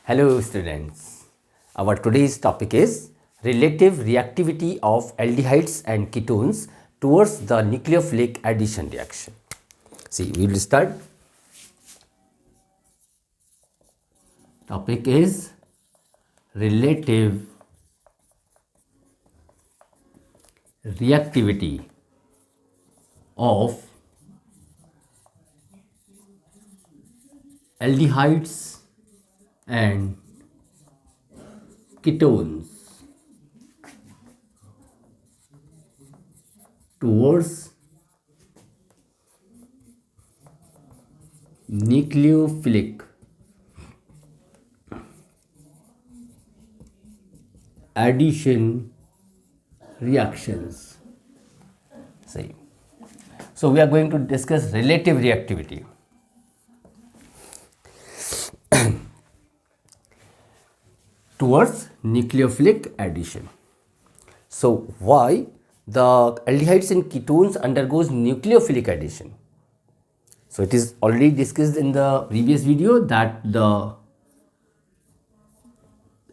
Hello students, our today's topic is relative reactivity of aldehydes and ketones towards the nucleophilic addition reaction. See, we will start. Topic is relative reactivity of aldehydes and ketones towards nucleophilic addition reactions. See, so we are going to discuss relative reactivity. Towards nucleophilic addition. So why the aldehydes and ketones undergoes nucleophilic addition? So it is already discussed in the previous video that the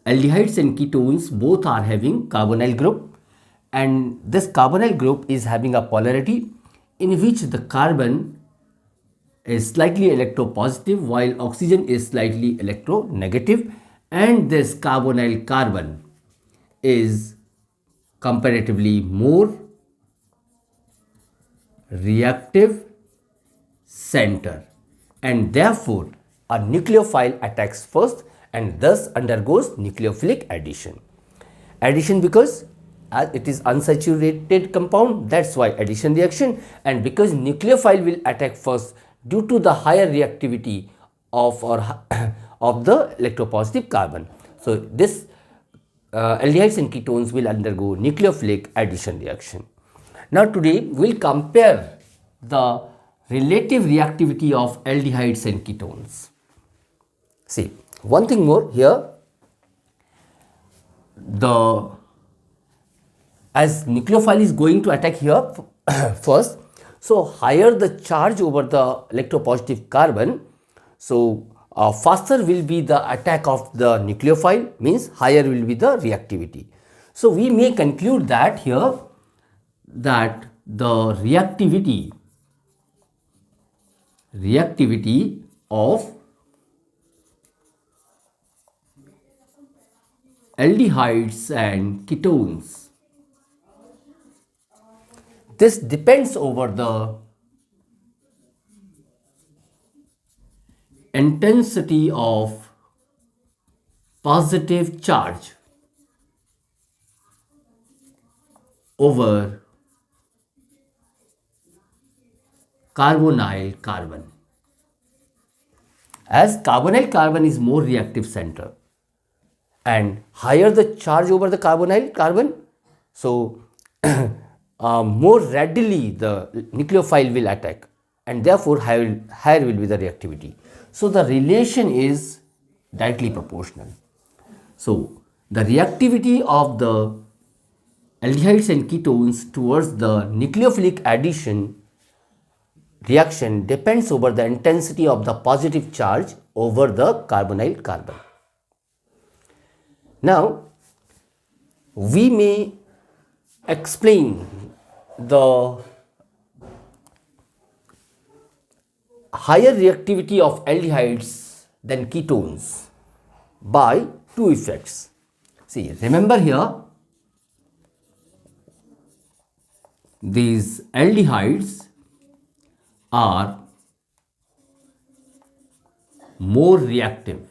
aldehydes and ketones both are having carbonyl group, and this carbonyl group is having a polarity in which the carbon is slightly electropositive while oxygen is slightly electronegative, and this carbonyl carbon is comparatively more reactive center, and therefore a nucleophile attacks first and thus undergoes nucleophilic addition. Addition because as it is unsaturated compound, that's why addition reaction, and because nucleophile will attack first due to the higher reactivity of of the electropositive carbon. So this aldehydes and ketones will undergo nucleophilic addition reaction. Now today we will compare the relative reactivity of aldehydes and ketones. See, one thing more here, as nucleophile is going to attack here first, so higher the charge over the electropositive carbon, so faster will be the attack of the nucleophile, means higher will be the reactivity. So we may conclude that here that the reactivity of aldehydes and ketones, this depends over the intensity of positive charge over carbonyl carbon. As carbonyl carbon is more reactive center and higher the charge over the carbonyl carbon, so more readily the nucleophile will attack, and therefore higher will be the reactivity. So the relation is directly proportional. So the reactivity of the aldehydes and ketones towards the nucleophilic addition reaction depends over the intensity of the positive charge over the carbonyl carbon. Now we may explain the higher reactivity of aldehydes than ketones by two effects. See, remember here, these aldehydes are more reactive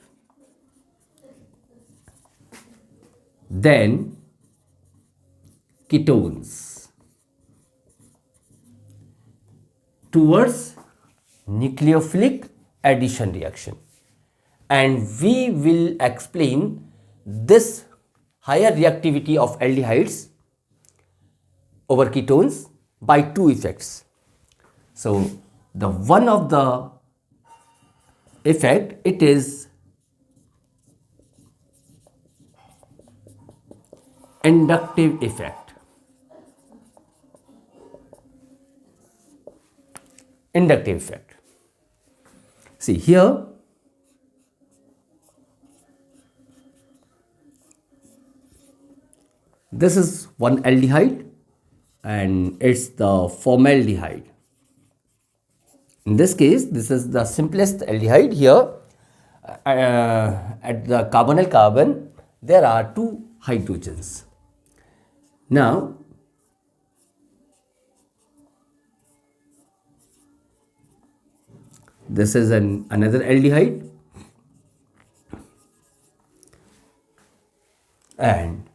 than ketones towards nucleophilic addition reaction, and we will explain this higher reactivity of aldehydes over ketones by two effects. So the one of the effect, it is inductive effect. Inductive effect. See here, this is one aldehyde and it's the formaldehyde. In this case, this is the simplest aldehyde. Here at the carbonyl carbon, there are two hydrogens. Now, this is another aldehyde, and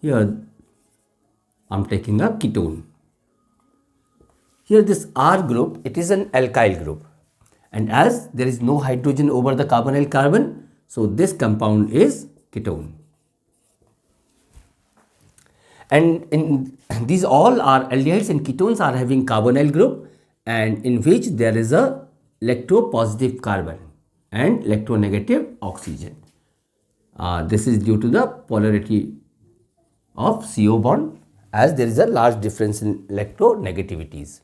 here I am taking a ketone. Here this R group, it is an alkyl group, and as there is no hydrogen over the carbonyl carbon, so this compound is ketone. And in these all are aldehydes and ketones are having carbonyl group, and in which there is a electropositive carbon and electronegative oxygen. This is due to the polarity of CO bond, as there is a large difference in electronegativities.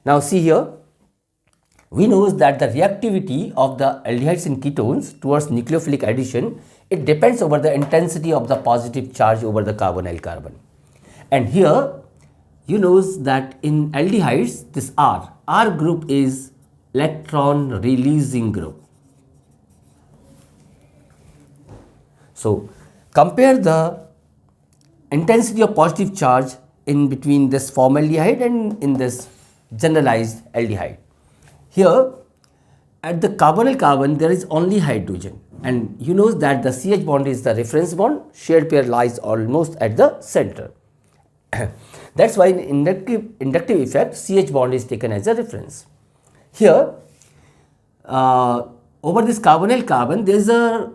Now see here, we know that the reactivity of the aldehydes and ketones towards nucleophilic addition, it depends over the intensity of the positive charge over the carbonyl carbon. And here you know that in aldehydes, this R group is electron releasing group. So compare the intensity of positive charge in between this formaldehyde and in this generalized aldehyde. Here at the carbonyl carbon there is only hydrogen, and you know that the CH bond is the reference bond, shared pair lies almost at the center. That's why in inductive effect CH bond is taken as a reference. Here over this carbonyl carbon there is a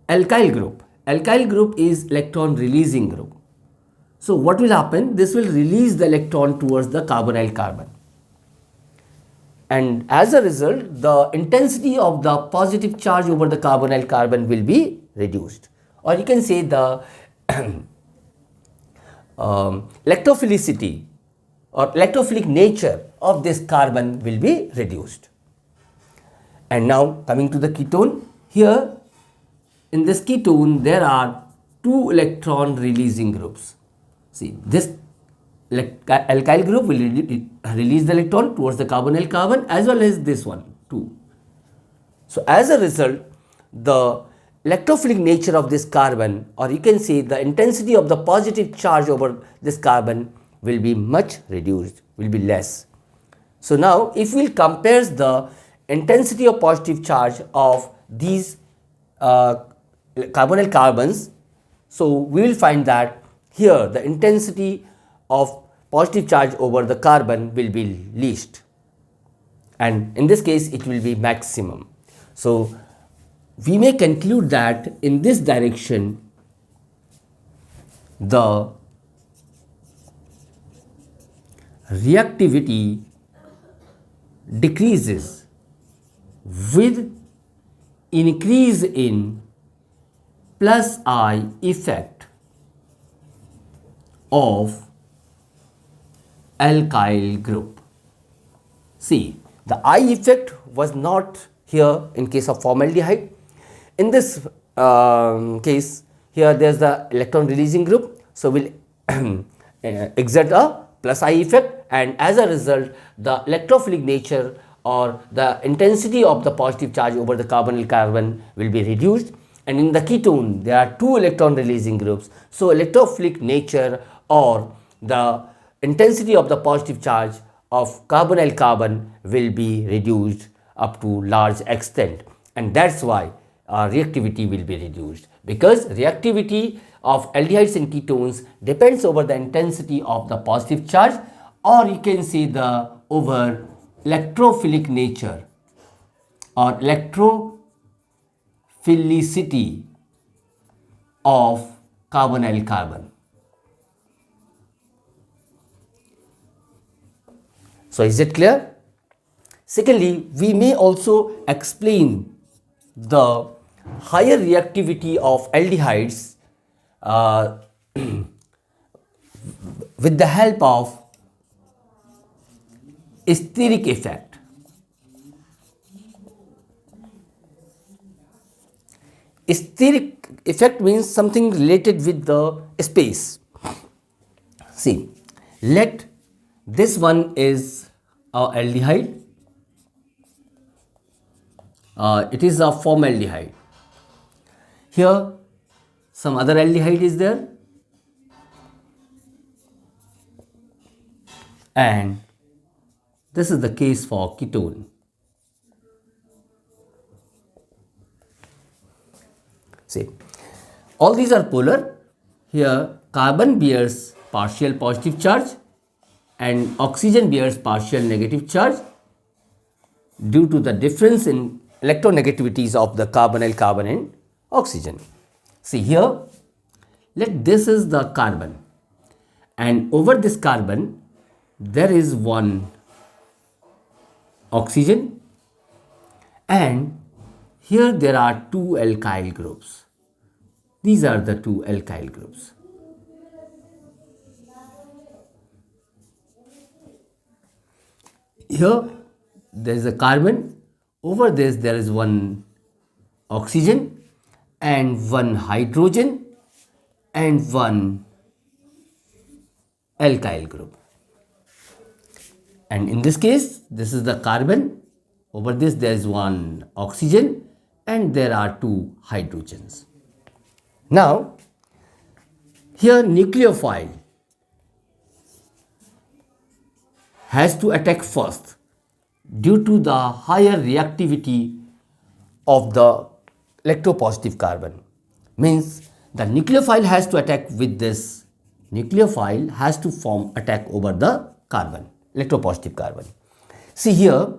alkyl group. Alkyl group is electron releasing group. So what will happen? This will release the electron towards the carbonyl carbon, and as a result the intensity of the positive charge over the carbonyl carbon will be reduced, or you can say the electrophilicity or electrophilic nature of this carbon will be reduced. And now coming to the ketone, here in this ketone there are two electron releasing groups. See, this alkyl group will release the electron towards the carbonyl carbon, as well as this one too. So as a result, the electrophilic nature of this carbon, or you can say the intensity of the positive charge over this carbon, will be much reduced, will be less. So now if we compare the intensity of positive charge of these carbonyl carbons, so we will find that here the intensity of positive charge over the carbon will be least, and in this case it will be maximum. So we may conclude that in this direction the reactivity decreases with increase in plus I effect of alkyl group. See, the I effect was not here in case of formaldehyde. In this case, here there is the electron releasing group, so will exert a plus I effect, and as a result the electrophilic nature or the intensity of the positive charge over the carbonyl carbon will be reduced. And in the ketone there are two electron releasing groups, so electrophilic nature or the intensity of the positive charge of carbonyl carbon will be reduced up to large extent, and that's why reactivity will be reduced, because reactivity of aldehydes and ketones depends over the intensity of the positive charge, or you can say the over electrophilic nature or electrophilicity of carbonyl carbon. So is it clear? Secondly, we may also explain the higher reactivity of aldehydes with the help of steric effect. Steric effect means something related with the space. See, let this one is a aldehyde. It is a formaldehyde. Here some other aldehyde is there, and this is the case for ketone. See, all these are polar. Here carbon bears partial positive charge and oxygen bears partial negative charge due to the difference in electronegativities of the carbonyl carbon and oxygen. See here, let this is the carbon, and over this carbon there is one oxygen, and here there are two alkyl groups. These are the two alkyl groups. Here there is a carbon, over this there is one oxygen and one hydrogen and one alkyl group. And in this case, this is the carbon, over this there is one oxygen and there are two hydrogens. Now, here nucleophile has to attack first due to the higher reactivity of the electropositive carbon. Means the nucleophile has to attack with this, nucleophile has to form attack over the carbon, electropositive carbon. See here,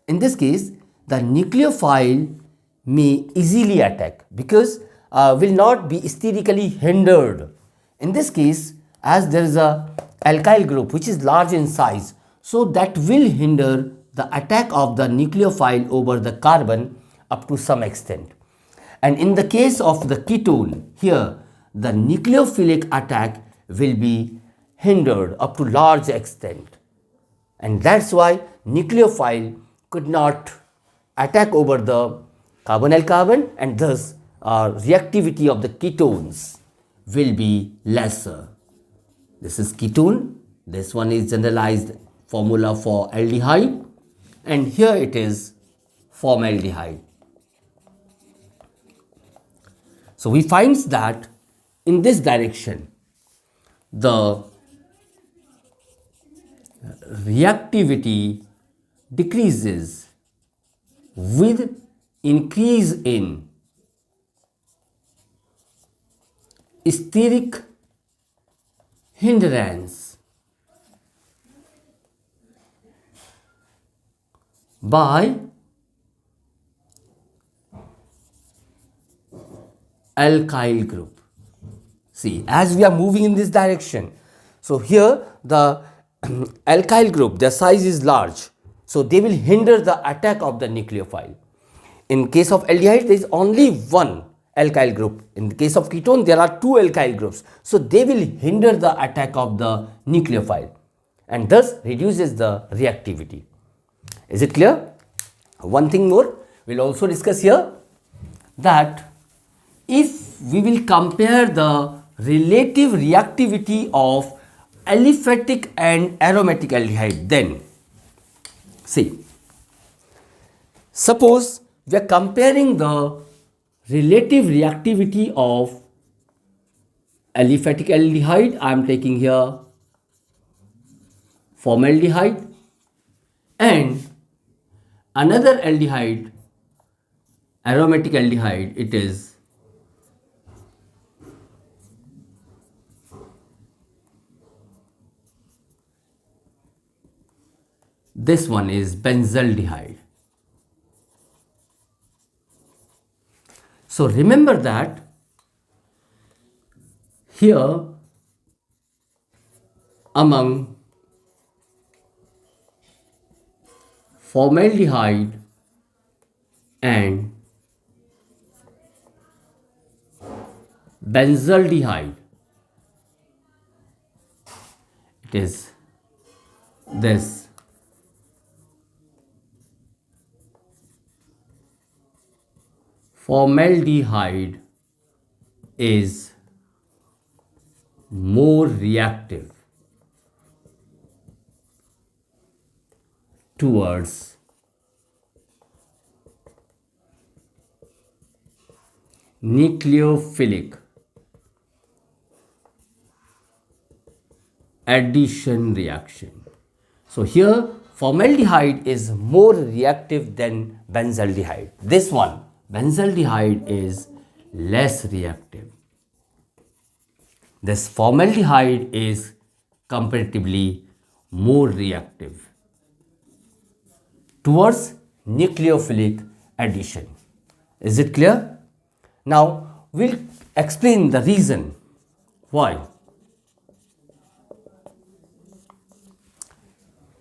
in this case, the nucleophile may easily attack because will not be sterically hindered. In this case, as there is a alkyl group which is large in size, so that will hinder the attack of the nucleophile over the carbon up to some extent. And in the case of the ketone, here the nucleophilic attack will be hindered up to large extent. And that's why nucleophile could not attack over the carbonyl carbon, and thus reactivity of the ketones will be lesser. This is ketone, this one is generalized formula for aldehyde, and here it is formaldehyde. So we find that in this direction the reactivity decreases with increase in steric hindrance by alkyl group. See, as we are moving in this direction, so here the alkyl group, their size is large, so they will hinder the attack of the nucleophile. In case of aldehyde, there is only one alkyl group. In the case of ketone, there are two alkyl groups, so they will hinder the attack of the nucleophile and thus reduces the reactivity. Is it clear? One thing more we'll also discuss here, that if we will compare the relative reactivity of aliphatic and aromatic aldehyde, then see, suppose we are comparing the relative reactivity of aliphatic aldehyde. I am taking here formaldehyde, and another aldehyde, aromatic aldehyde, it is this one is benzaldehyde. So remember that here among formaldehyde and benzaldehyde, it is this formaldehyde is more reactive towards nucleophilic addition reaction. So here formaldehyde is more reactive than benzaldehyde. This one, benzaldehyde, is less reactive. This formaldehyde is comparatively more reactive towards nucleophilic addition. Is it clear? Now we'll explain the reason why.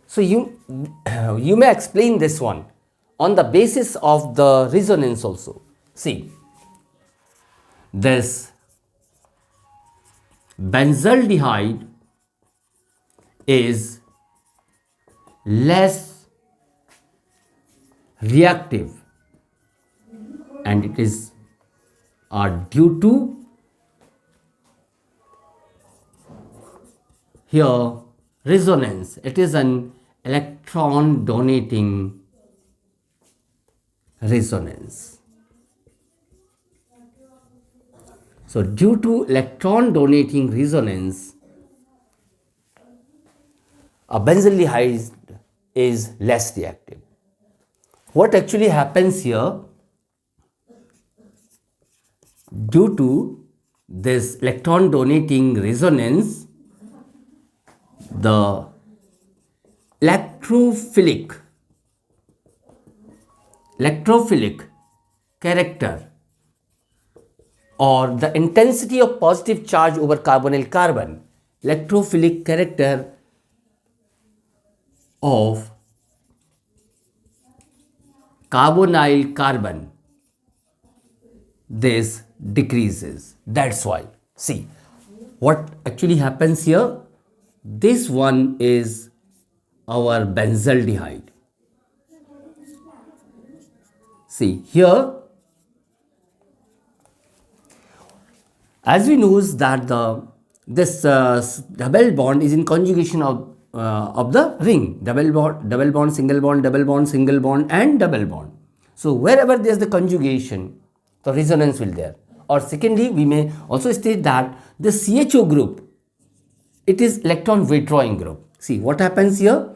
So you may explain this one on the basis of the resonance also. See, this benzaldehyde is less reactive, and it is due to here resonance. It is an electron donating resonance. So due to electron donating resonance, a benzaldehyde is less reactive. What actually happens here, due to this electron donating resonance, the electrophilic character or the intensity of positive charge over carbonyl carbon, electrophilic character of carbonyl carbon, this decreases. That's why. See, what actually happens here, this one is our benzaldehyde. See here, as we know that this double bond is in conjugation of the ring, double bond, single bond, double bond, single bond, and double bond. So wherever there is the conjugation, the resonance will there. Or secondly, we may also state that the CHO group, it is electron withdrawing group. See what happens here.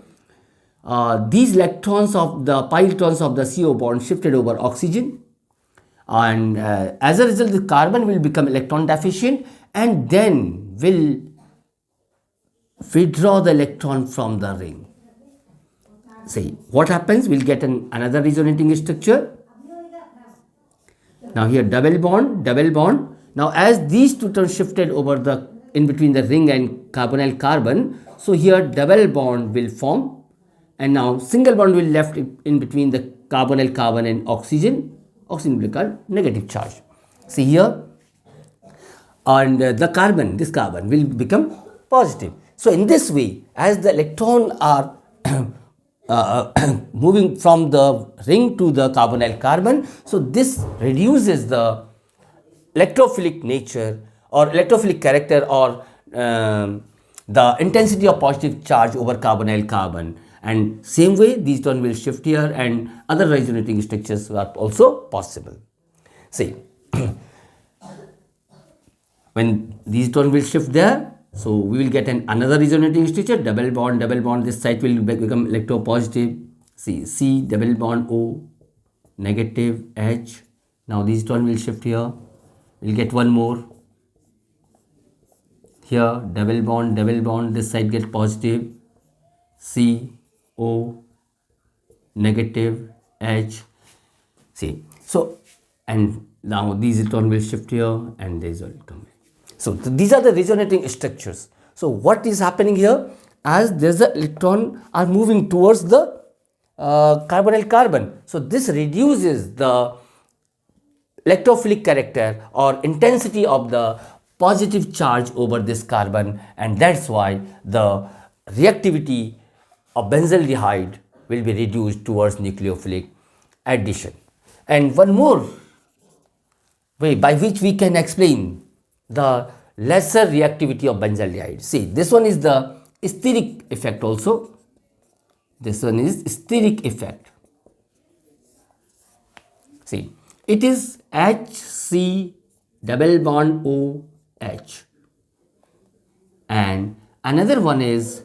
These electrons of the pi electrons of the CO bond shifted over oxygen, and as a result the carbon will become electron deficient and then will withdraw the electron from the ring. See what happens, we'll get another resonating structure. Now here double bond. Now as these two terms shifted over in between the ring and carbonyl carbon, so here double bond will form, and now single bond will left in between the carbonyl carbon and oxygen. Oxygen will be called negative charge. See here, and this carbon will become positive. So in this way, as the electron are moving from the ring to the carbonyl carbon, so this reduces the electrophilic nature or electrophilic character or the intensity of positive charge over carbonyl carbon, and same way these terms will shift here and other resonating structures are also possible. See, when these terms will shift there, so we will get another resonating structure, double bond, this site will become electropositive. See, C, double bond, O, negative, H. Now these terms will shift here, we will get one more. Here, double bond, this side get positive, C, O, negative, H. See, so, and now these electron will shift here and these will come. So these are the resonating structures. So what is happening here, as there's the electron are moving towards the carbonyl carbon, so this reduces the electrophilic character or intensity of the positive charge over this carbon, and that's why the reactivity of benzaldehyde will be reduced towards nucleophilic addition. And one more way by which we can explain the lesser reactivity of benzaldehyde. See, this one is the steric effect also. This one is steric effect. See, it is HC double bond OH, and another one is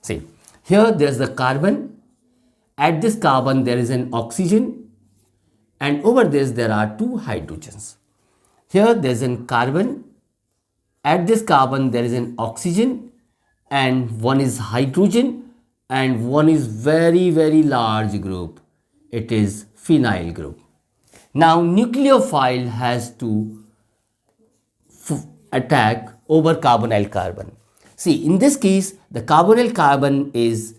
see, here there is the carbon. At this carbon there is an oxygen, and over this there are two hydrogens. Here there is a carbon. At this carbon there is an oxygen, and one is hydrogen, and one is very large group. It is phenyl group. Now nucleophile has to attack over carbonyl carbon. See, in this case the carbonyl carbon is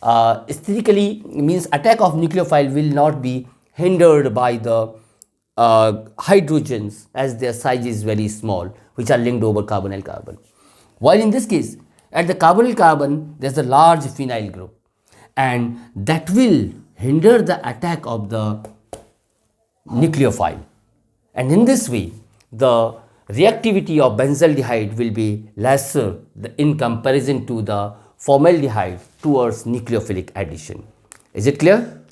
aesthetically means attack of nucleophile will not be hindered by the hydrogens, as their size is very small, which are linked over carbonyl carbon. While in this case, at the carbonyl carbon there is a large phenyl group, and that will hinder the attack of the nucleophile, and in this way the reactivity of benzaldehyde will be lesser in comparison to the formaldehyde towards nucleophilic addition. Is it clear?